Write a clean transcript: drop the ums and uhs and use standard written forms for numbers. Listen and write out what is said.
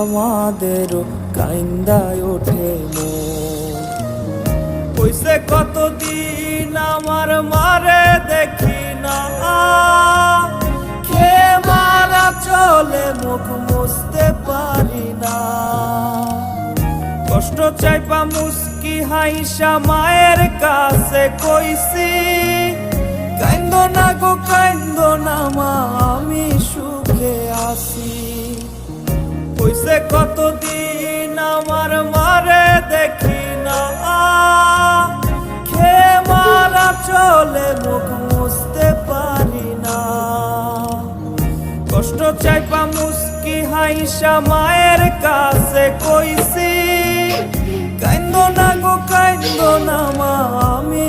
আমাদেরও কাইন্দায় ওঠে কইছে কতদিন আমার মারে দেখি না খে মারা চলে মুখ মুছতে পারি না কষ্ট চাইপা মুস্কি হাইসা মায়ের কাছে কইছি কাইন্দো না গো কাইন্দো না মা আমি সুখে আছি কইছে কতদিন আমার মারে দেখি না খে মারা চলে মুখ মুছতে পারি না কষ্ট চাইপা মুস্কি হাইসা মায়ের কাছে কইছি কাইন্দো না গো কাইন্দো না মা আমি